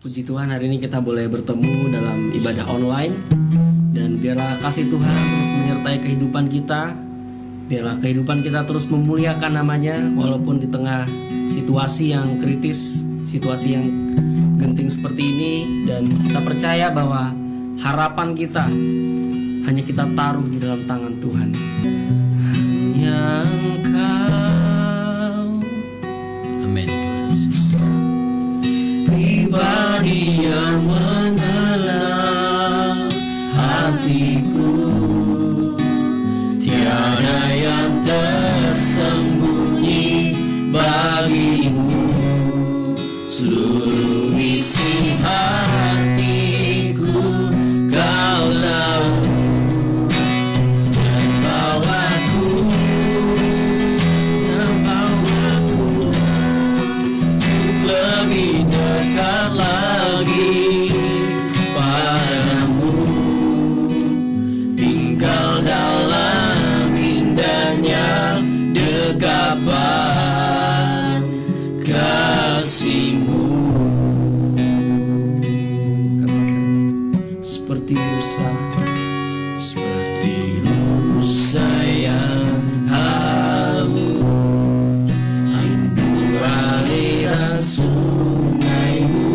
Puji Tuhan, hari ini kita boleh bertemu dalam ibadah online. Dan biarlah kasih Tuhan terus menyertai kehidupan kita. Biarlah kehidupan kita terus memuliakan namanya, walaupun di tengah situasi yang kritis, situasi yang genting seperti ini. Dan kita percaya bahwa harapan kita hanya kita taruh di dalam tangan Tuhan. Hanya Engkau, amin, pribadi yang mengenal hatiku, tiada yang tersembunyi bagimu. Seluruh isi hatiku Kau tahu, dan bawaku untuk lebih dekat lagi padamu, tinggal dalam indahnya dekapan kasih-Mu. Seperti rusa yang haus, rindu aliran sungai-Mu.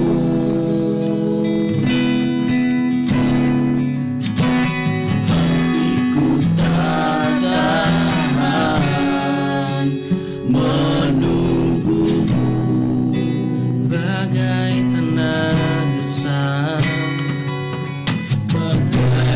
Hatiku tak tahan menunggu-Mu, bagai tanah gersang, bagai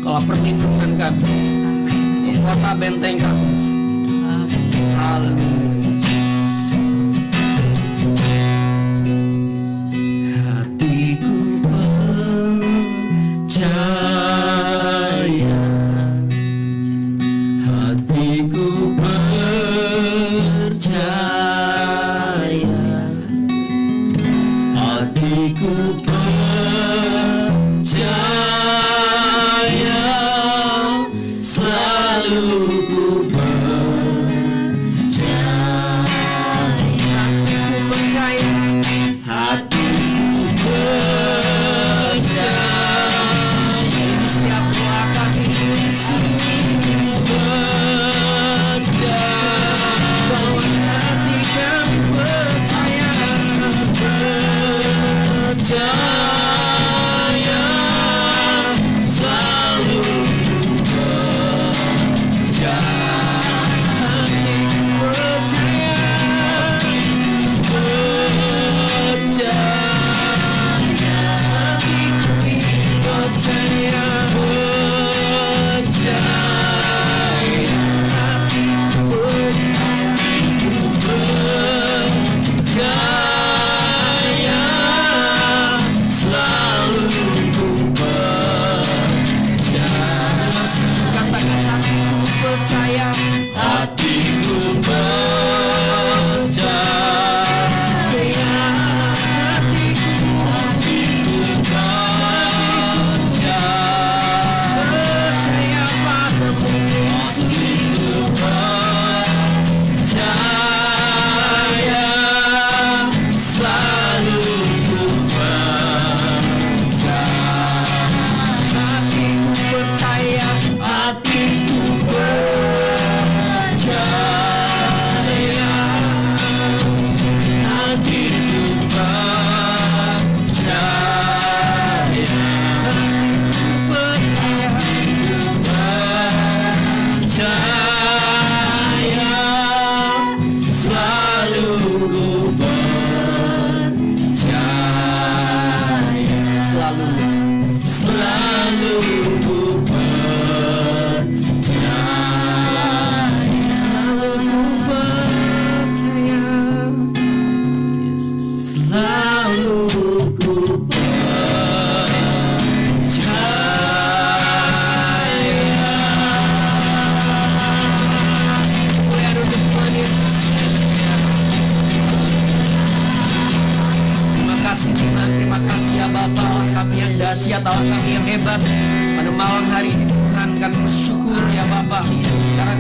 Kau perlindungan kami, kota benteng kami. Haleluya. Hatiku percaya, hatiku percaya, hatiku percaya, selalu ku percaya. Hatiku percaya, hatiku percaya. Ini setiap doa kami, sungguh percaya. Bahwa hati kami percaya, percaya, selalu percaya. Hatiku percaya, percaya, hatiku percaya, percaya, hatiku percaya, selalu ku percaya. Katakan hatiku percaya, hatiku percaya, hatiku percaya, percaya padamu Yesus, percaya, selalu ku percaya. Hatiku percaya, hatiku percaya, hatiku percaya, hatiku percaya, selalu ku percaya, selalu, selalu ku percaya, selalu ku percaya, selalu ku Terima kasih Tuhan, terima kasih ya Bapa, Allah kami yang dahsyat, Allah kami yang hebat. Pada malam hari ini Tuhan kami bersyukur ya Bapa, karena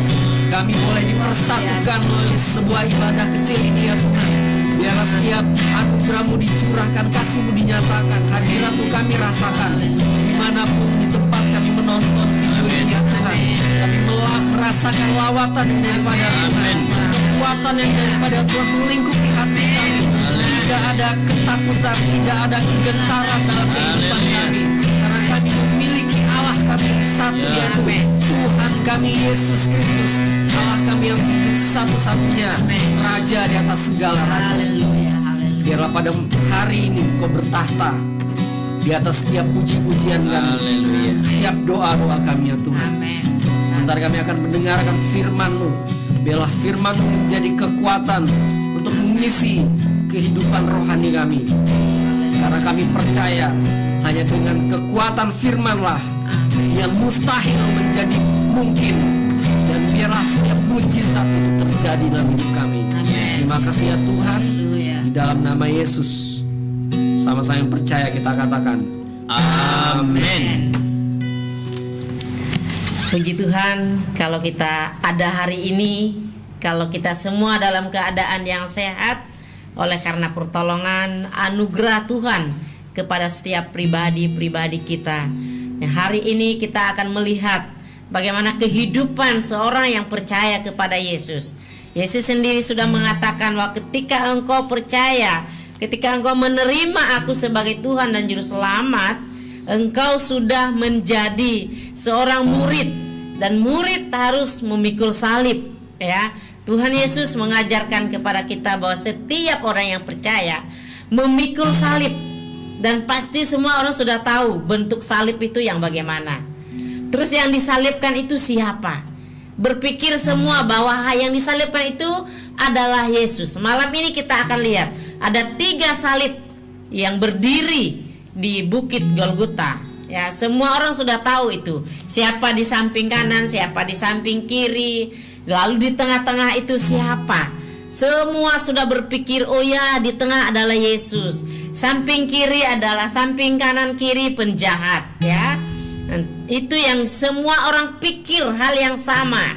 kami boleh dipersatukan melalui sebuah ibadah kecil ini ya Tuhan. Biarlah setiap anugerah-Mu dicurahkan, kasih-Mu dinyatakan, hadirat-Mu kami rasakan dimanapun di tempat kami menonton video ini ya Tuhan. Kami merasakan lawatan yang daripada Tuhan, kekuatan yang daripada Tuhan melingkupi hati kami. Tidak ada ketakutan, tidak ada kegentaran dalam kehidupan kami, karena kami memiliki Allah kami yang satu, yaitu Tuhan kami Yesus Kristus, Allah kami yang hidup satu-satunya, Raja di atas segala raja. Biarlah pada hari ini Kau bertahta di atas setiap puji-pujian kami, setiap doa-doa kami ya Tuhan. Sebentar kami akan mendengarkan firman-Mu. Biarlah firman-Mu menjadi kekuatan untuk mengisi kehidupan rohani kami, karena kami percaya hanya dengan kekuatan firman-lah yang mustahil menjadi mungkin, dan biarlah setiap mujizat itu terjadi dalam hidup kami. Terima kasih ya Tuhan, di dalam nama Yesus. Sama-sama yang percaya kita katakan amin. Puji Tuhan, kalau kita ada hari ini, kalau kita semua dalam keadaan yang sehat, oleh karena pertolongan anugerah Tuhan kepada setiap pribadi-pribadi kita. Hari ini kita akan melihat bagaimana kehidupan seorang yang percaya kepada Yesus. Yesus sendiri sudah mengatakan bahwa ketika engkau percaya, ketika engkau menerima Aku sebagai Tuhan dan Juru Selamat, engkau sudah menjadi seorang murid, dan murid harus memikul salib, ya. Tuhan Yesus mengajarkan kepada kita bahwa setiap orang yang percaya memikul salib, dan pasti semua orang sudah tahu bentuk salib itu yang bagaimana. Terus yang disalibkan itu siapa? Berpikir semua bahwa yang disalibkan itu adalah Yesus. Malam ini kita akan lihat ada 3 salib yang berdiri di Bukit Golgota. Ya, semua orang sudah tahu itu. Siapa di samping kanan, siapa di samping kiri, lalu di tengah-tengah itu siapa? Semua sudah berpikir, oh ya, di tengah adalah Yesus. Samping kiri adalah, samping kanan kiri penjahat, ya. Itu yang semua orang pikir hal yang sama.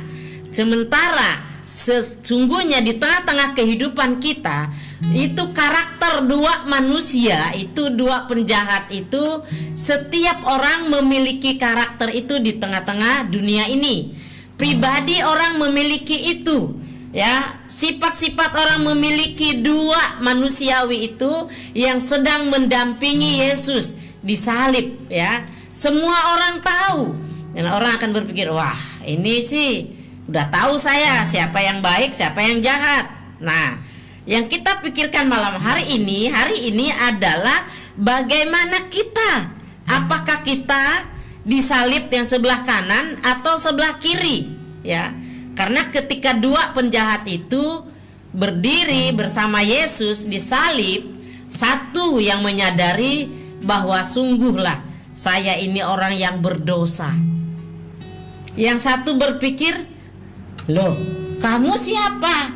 Sementara sesungguhnya di tengah-tengah kehidupan kita itu karakter 2 manusia, itu 2 penjahat itu, setiap orang memiliki karakter itu di tengah-tengah dunia ini. Pribadi orang memiliki itu, ya. Sifat-sifat orang memiliki 2 manusiawi itu yang sedang mendampingi Yesus disalib, ya. Semua orang tahu, dan orang akan berpikir, wah, ini sih udah tahu saya siapa yang baik, siapa yang jahat. Nah, yang kita pikirkan malam hari ini adalah bagaimana kita. Apakah kita disalib yang sebelah kanan atau sebelah kiri, ya? Karena ketika 2 penjahat itu berdiri bersama Yesus disalib, satu yang menyadari bahwa sungguhlah saya ini orang yang berdosa. Yang satu berpikir, loh, kamu siapa?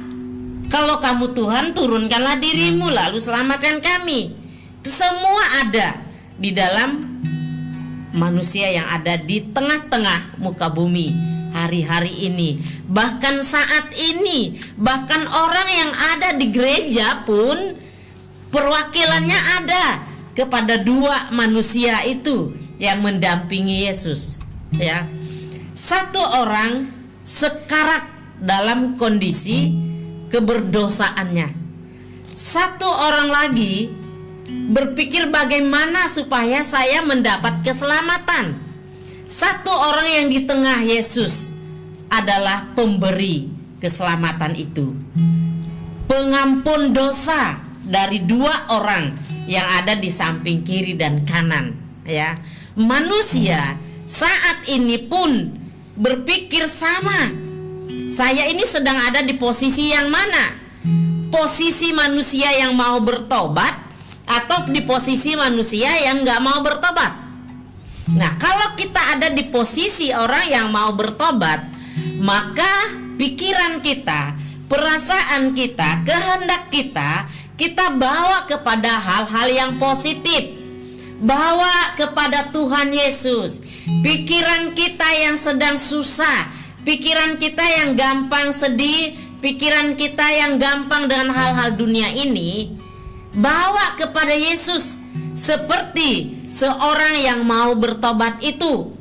Kalau kamu Tuhan, turunkanlah dirimu lalu selamatkan kami. Semua ada di dalam manusia yang ada di tengah-tengah muka bumi hari-hari ini. Bahkan saat ini, bahkan orang yang ada di gereja pun perwakilannya ada kepada 2 manusia itu yang mendampingi Yesus, ya. Satu orang sekarat dalam kondisi keberdosaannya. Satu orang lagi berpikir bagaimana supaya saya mendapat keselamatan. Satu orang yang di tengah Yesus adalah pemberi keselamatan itu, pengampun dosa dari 2 orang yang ada di samping kiri dan kanan, ya. Manusia saat ini pun berpikir sama. Saya ini sedang ada di posisi yang mana? Posisi manusia yang mau bertobat atau di posisi manusia yang gak mau bertobat? Nah, kalau kita ada di posisi orang yang mau bertobat, maka pikiran kita, perasaan kita, kehendak kita bawa kepada hal-hal yang positif. Bawa kepada Tuhan Yesus. Pikiran kita yang sedang susah, pikiran kita yang gampang sedih, pikiran kita yang gampang dengan hal-hal dunia ini, bawa kepada Yesus seperti seorang yang mau bertobat itu.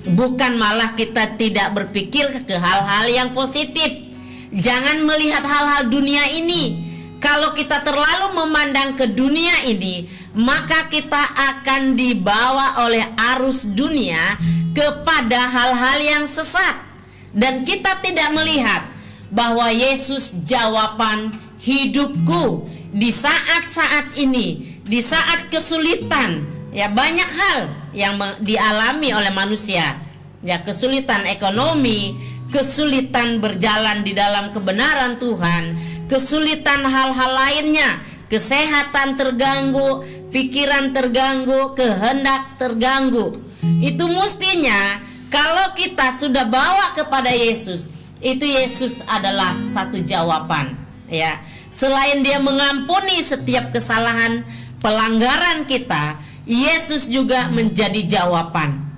Bukan malah kita tidak berpikir ke hal-hal yang positif. Jangan melihat hal-hal dunia ini. Kalau kita terlalu memandang ke dunia ini, maka kita akan dibawa oleh arus dunia kepada hal-hal yang sesat. Dan kita tidak melihat bahwa Yesus jawaban hidupku di saat-saat ini, di saat kesulitan. Ya, banyak hal yang dialami oleh manusia. Ya, kesulitan ekonomi, kesulitan berjalan di dalam kebenaran Tuhan, kesulitan hal-hal lainnya, kesehatan terganggu, pikiran terganggu, kehendak terganggu. Itu mestinya kalau kita sudah bawa kepada Yesus, itu Yesus adalah satu jawaban, ya. Selain dia mengampuni setiap kesalahan, pelanggaran kita, Yesus juga menjadi jawaban.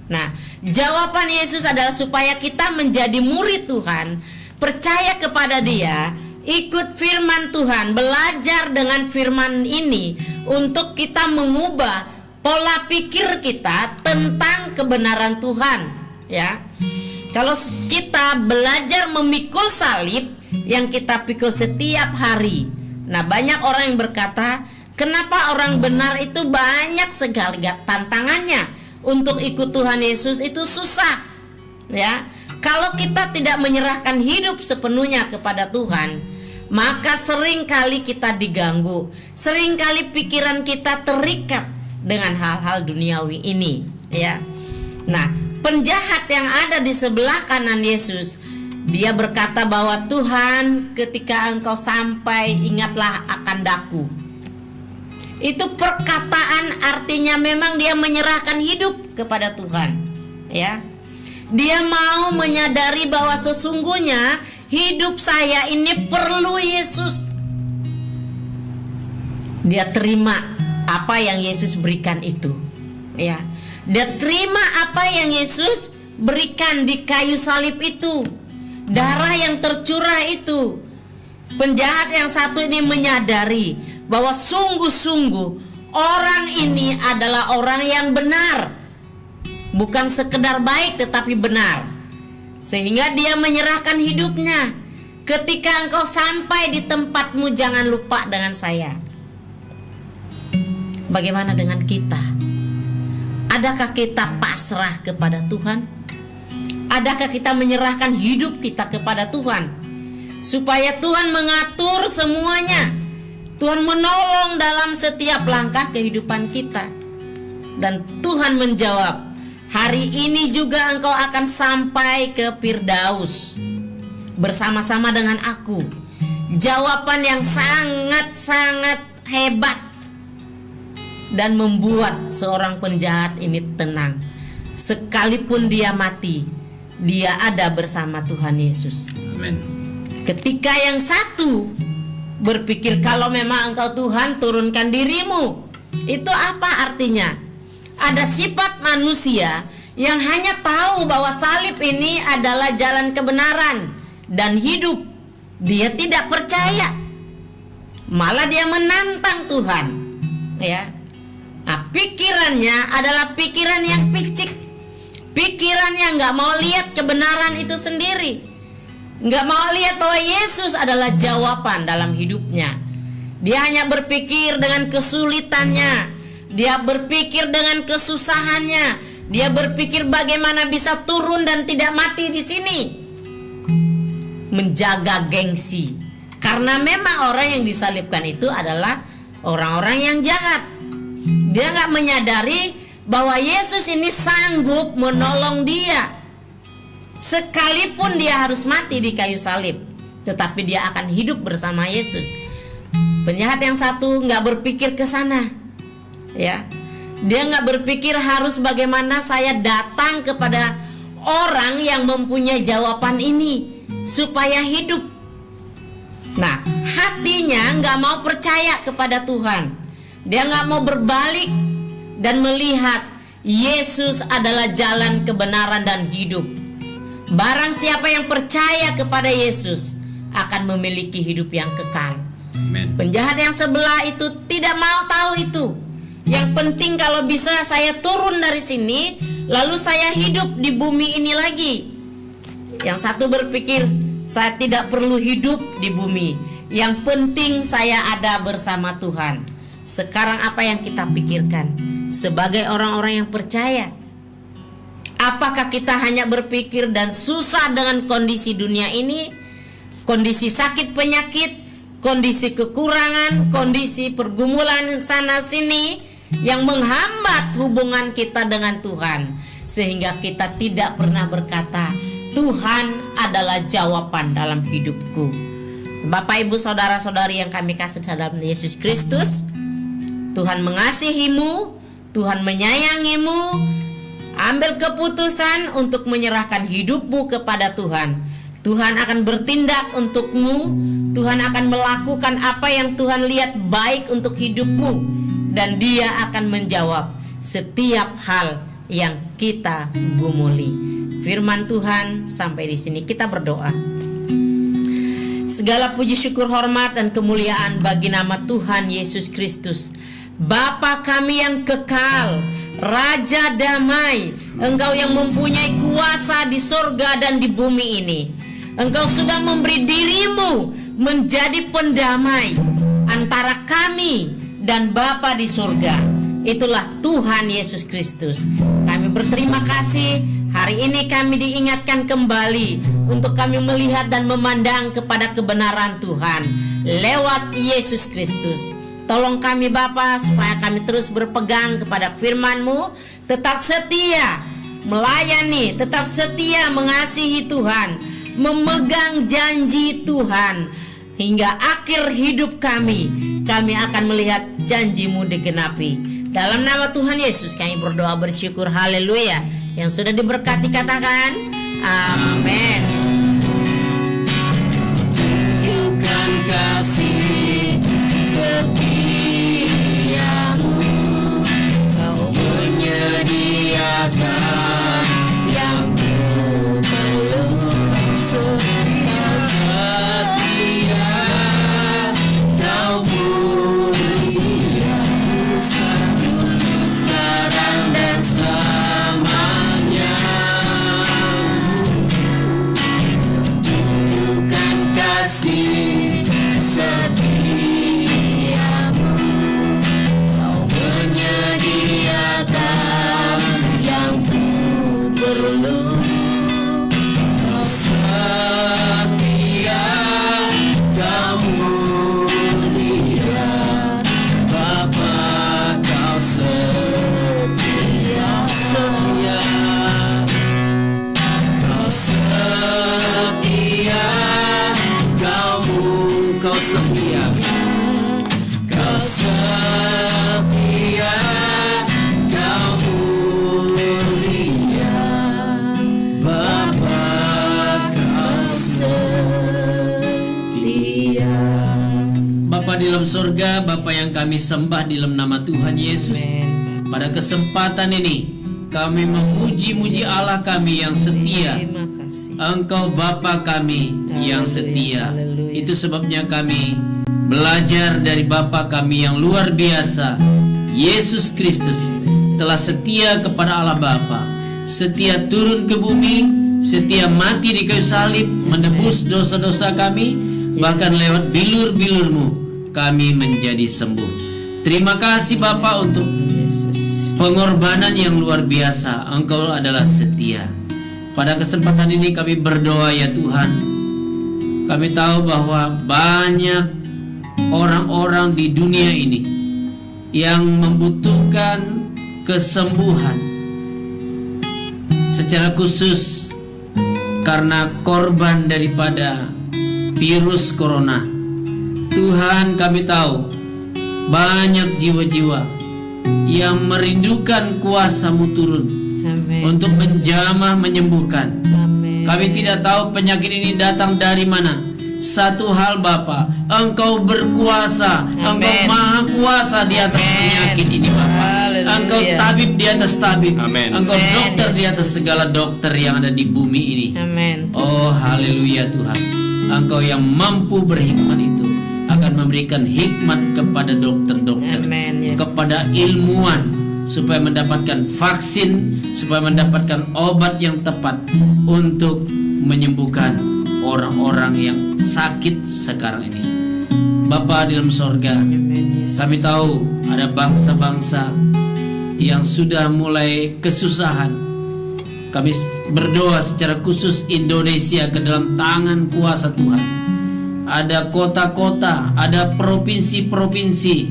Nah, jawaban Yesus adalah supaya kita menjadi murid Tuhan, percaya kepada Dia, ikut firman Tuhan, belajar dengan firman ini untuk kita mengubah pola pikir kita tentang kebenaran Tuhan, ya. Kalau kita belajar memikul salib yang kita pikul setiap hari. Nah, banyak orang yang berkata, kenapa orang benar itu banyak sekali tantangannya? Untuk ikut Tuhan Yesus itu susah, ya. Kalau kita tidak menyerahkan hidup sepenuhnya kepada Tuhan, maka sering kali kita diganggu, sering kali pikiran kita terikat dengan hal-hal duniawi ini, ya. Nah, penjahat yang ada di sebelah kanan Yesus, dia berkata bahwa Tuhan, ketika engkau sampai, ingatlah akan daku. Itu perkataan artinya memang dia menyerahkan hidup kepada Tuhan, ya. Dia mau menyadari bahwa sesungguhnya hidup saya ini perlu Yesus. Dia terima apa yang Yesus berikan itu, ya. Dia terima apa yang Yesus berikan di kayu salib itu, darah yang tercurah itu. Penjahat yang satu ini menyadari bahwa sungguh-sungguh orang ini adalah orang yang benar, bukan sekedar baik tetapi benar. Sehingga dia menyerahkan hidupnya. Ketika engkau sampai di tempatmu, jangan lupa dengan saya. Bagaimana dengan kita? Adakah kita pasrah kepada Tuhan? Adakah kita menyerahkan hidup kita kepada Tuhan, supaya Tuhan mengatur semuanya, Tuhan menolong dalam setiap langkah kehidupan kita? Dan Tuhan menjawab, hari ini juga engkau akan sampai ke Firdaus bersama-sama dengan aku. Jawaban yang sangat-sangat hebat dan membuat seorang penjahat ini tenang. Sekalipun dia mati, dia ada bersama Tuhan Yesus. Amin. Ketika yang satu berpikir, kalau memang engkau Tuhan, turunkan dirimu. Itu apa artinya? Ada sifat manusia yang hanya tahu bahwa salib ini adalah jalan kebenaran dan hidup. Dia tidak percaya, malah dia menantang Tuhan, ya. Nah, pikirannya adalah pikiran yang picik, pikiran yang gak mau lihat kebenaran itu sendiri, gak mau lihat bahwa Yesus adalah jawaban dalam hidupnya. Dia hanya berpikir dengan kesulitannya, dia berpikir dengan kesusahannya, dia berpikir bagaimana bisa turun dan tidak mati di sini. Menjaga gengsi, karena memang orang yang disalibkan itu adalah orang-orang yang jahat. Dia gak menyadari bahwa Yesus ini sanggup menolong dia. Sekalipun dia harus mati di kayu salib, tetapi dia akan hidup bersama Yesus. Penjahat yang satu gak berpikir ke sana, ya. Dia gak berpikir harus bagaimana saya datang kepada orang yang mempunyai jawaban ini supaya hidup. Nah, hatinya gak mau percaya kepada Tuhan. Dia gak mau berbalik dan melihat Yesus adalah jalan kebenaran dan hidup. Barang siapa yang percaya kepada Yesus akan memiliki hidup yang kekal. Amen. Penjahat yang sebelah itu tidak mau tahu itu. Yang penting kalau bisa saya turun dari sini, lalu saya hidup di bumi ini lagi. Yang satu berpikir, saya tidak perlu hidup di bumi, yang penting saya ada bersama Tuhan. Sekarang apa yang kita pikirkan sebagai orang-orang yang percaya? Apakah kita hanya berpikir dan susah dengan kondisi dunia ini, kondisi sakit penyakit, kondisi kekurangan, kondisi pergumulan sana sini yang menghambat hubungan kita dengan Tuhan, sehingga kita tidak pernah berkata, Tuhan adalah jawaban dalam hidupku. Bapak, Ibu, saudara-saudari yang kami kasih dalam Yesus Kristus, Tuhan mengasihimu, Tuhan menyayangimu. Ambil keputusan untuk menyerahkan hidupmu kepada Tuhan. Tuhan akan bertindak untukmu. Tuhan akan melakukan apa yang Tuhan lihat baik untuk hidupmu, dan Dia akan menjawab setiap hal yang kita gumuli. Firman Tuhan sampai di sini. Kita berdoa. Segala puji syukur hormat dan kemuliaan bagi nama Tuhan Yesus Kristus, Bapa kami yang kekal, Raja damai, Engkau yang mempunyai kuasa di surga dan di bumi ini. Engkau sudah memberi dirimu menjadi pendamai antara kami dan Bapa di surga. Itulah Tuhan Yesus Kristus. Kami berterima kasih. Hari ini kami diingatkan kembali untuk kami melihat dan memandang kepada kebenaran Tuhan lewat Yesus Kristus. Tolong kami Bapa supaya kami terus berpegang kepada firman-Mu, tetap setia melayani, tetap setia mengasihi Tuhan, memegang janji Tuhan hingga akhir hidup kami. Kami akan melihat janji-Mu digenapi. Dalam nama Tuhan Yesus kami berdoa bersyukur. Haleluya. Yang sudah diberkati katakan amin. Tunjukkan kasih setiamu, Kau menyediakan yang ku perlu. Kau setia, Kau mulia, sekarang dan selamanya. Tunjukkan kasih setiamu, Kau menyediakan yang ku perlu. Kau setia, Kau mulia, Bapa, Kau setia, setia. Kau setia, Kau setia, Kau setia, Kau mulia, Bapa, Kau setia. Bapa di dalam surga, Bapa yang kami sembah di dalam nama Tuhan Yesus, pada kesempatan ini kami memuji-muji Allah kami yang setia. Terima kasih. Engkau Bapa kami yang setia. Haleluya. Itu sebabnya kami belajar dari Bapa kami yang luar biasa, Yesus Kristus, telah setia kepada Allah Bapa, setia turun ke bumi, setia mati di kayu salib menebus dosa-dosa kami, bahkan lewat bilur-bilur-Mu kami menjadi sembuh. Terima kasih Bapa untuk Yesus. pengorbanan yang luar biasa. Engkau adalah setia. Pada kesempatan ini kami berdoa ya Tuhan. Kami tahu bahwa banyak orang-orang di dunia ini yang membutuhkan kesembuhan, secara khusus karena korban daripada virus corona. Tuhan, kami tahu banyak jiwa-jiwa yang merindukan kuasa-Mu turun Amin. untuk menjamah menyembuhkan. Amin. Kami tidak tahu penyakit ini datang dari mana. Satu hal Bapa, Engkau berkuasa, Engkau Amin. maha kuasa di atas Amin. penyakit ini Bapa. Haleluya. Engkau tabib di atas tabib. Amin. Engkau Amin. dokter di atas segala dokter yang ada di bumi ini. Amin. Oh haleluya Tuhan, Engkau yang mampu berhikmat itu akan memberikan hikmat kepada dokter-dokter, Amin, Yesus. kepada ilmuwan, supaya mendapatkan vaksin, supaya mendapatkan obat yang tepat untuk menyembuhkan orang-orang yang sakit sekarang ini. Bapa di dalam sorga, Amin, Yesus. kami tahu ada bangsa-bangsa yang sudah mulai kesusahan. Kami berdoa secara khusus Indonesia ke dalam tangan kuasa Tuhan. Ada kota-kota, ada provinsi-provinsi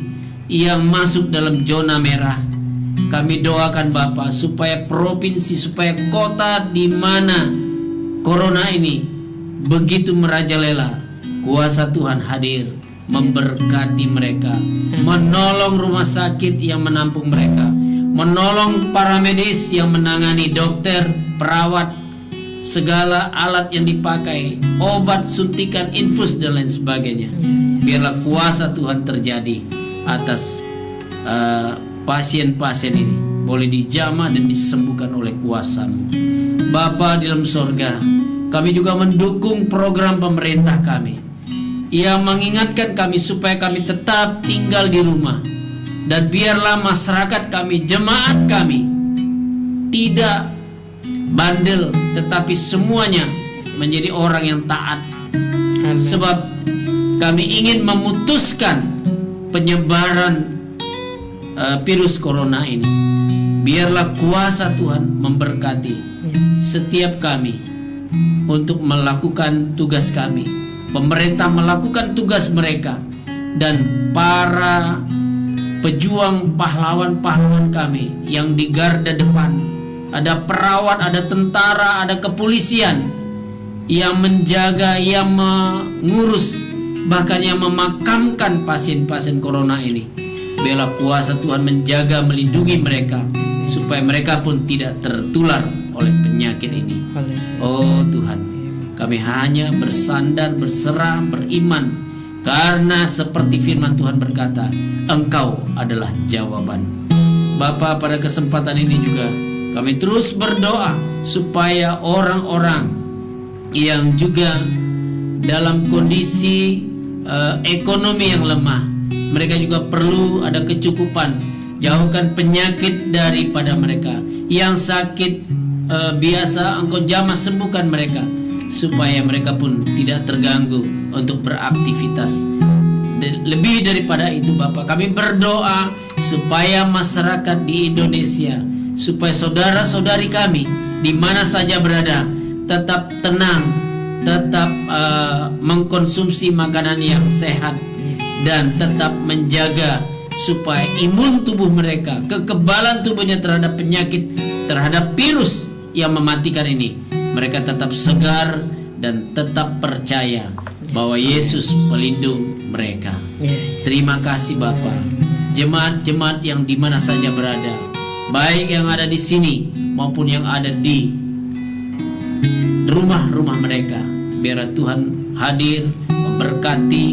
yang masuk dalam zona merah. Kami doakan Bapa supaya provinsi, supaya kota di mana corona ini begitu merajalela, kuasa Tuhan hadir memberkati mereka, menolong rumah sakit yang menampung mereka, menolong para medis yang menangani, dokter, perawat, segala alat yang dipakai, obat, suntikan, infus dan lain sebagainya. Biarlah kuasa Tuhan terjadi atas pasien-pasien ini, boleh dijamah dan disembuhkan oleh kuasa-Mu. Bapa di dalam sorga, kami juga mendukung program pemerintah kami yang mengingatkan kami supaya kami tetap tinggal di rumah. Dan biarlah masyarakat kami, jemaat kami tidak bandel, tetapi semuanya menjadi orang yang taat. Amin. Sebab kami ingin memutuskan penyebaran virus corona ini. Biarlah kuasa Tuhan memberkati setiap kami untuk melakukan tugas kami. Pemerintah melakukan tugas mereka, dan para pejuang pahlawan-pahlawan kami yang di garda depan ada perawat, ada tentara, ada kepolisian yang menjaga, yang mengurus, bahkan yang memakamkan pasien-pasien corona ini. Biarlah kuasa Tuhan menjaga, melindungi mereka, supaya mereka pun tidak tertular oleh penyakit ini. Oh Tuhan, kami hanya bersandar, berserah, beriman, karena seperti firman Tuhan berkata, Engkau adalah jawaban. Bapa, pada kesempatan ini juga kami terus berdoa supaya orang-orang yang juga dalam kondisi ekonomi yang lemah, mereka juga perlu ada kecukupan. Jauhkan penyakit daripada mereka. Yang sakit biasa Engkau jamah sembuhkan mereka, supaya mereka pun tidak terganggu untuk beraktivitas. Lebih daripada itu Bapak, kami berdoa supaya masyarakat di Indonesia, supaya saudara-saudari kami di mana saja berada tetap tenang, tetap mengkonsumsi makanan yang sehat, dan tetap menjaga supaya imun tubuh mereka, kekebalan tubuhnya terhadap penyakit, terhadap virus yang mematikan ini, mereka tetap segar dan tetap percaya bahwa Yesus pelindung mereka. Terima kasih Bapa. Jemaat-jemaat yang di mana saja berada, baik yang ada di sini maupun yang ada di rumah-rumah mereka, biarlah Tuhan hadir memberkati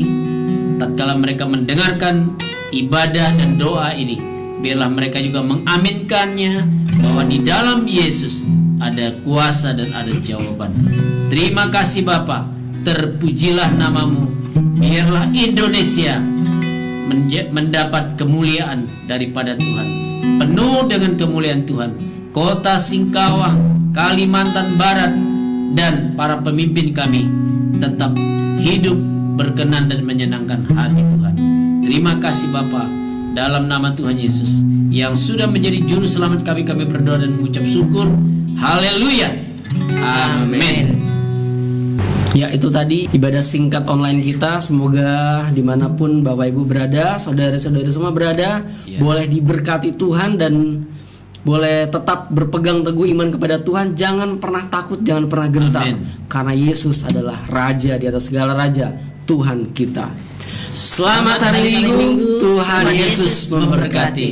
tatkala mereka mendengarkan ibadah dan doa ini. Biarlah mereka juga mengaminkannya bahwa di dalam Yesus ada kuasa dan ada jawaban. Terima kasih Bapa. Terpujilah namamu. Biarlah Indonesia mendapat kemuliaan daripada Tuhan, penuh dengan kemuliaan Tuhan. Kota Singkawang, Kalimantan Barat, dan para pemimpin kami tetap hidup berkenan dan menyenangkan hati Tuhan. Terima kasih Bapa, dalam nama Tuhan Yesus yang sudah menjadi juru selamat kami berdoa dan mengucap syukur. Haleluya. Amin. Ya, itu tadi ibadah singkat online kita. Semoga dimanapun Bapak Ibu berada, saudara-saudari semua berada, boleh diberkati Tuhan dan boleh tetap berpegang teguh iman kepada Tuhan. Jangan pernah takut, jangan pernah gentar. Amin. Karena Yesus adalah Raja di atas segala raja, Tuhan kita. Selamat hari Minggu. Tuhan Yesus memberkati.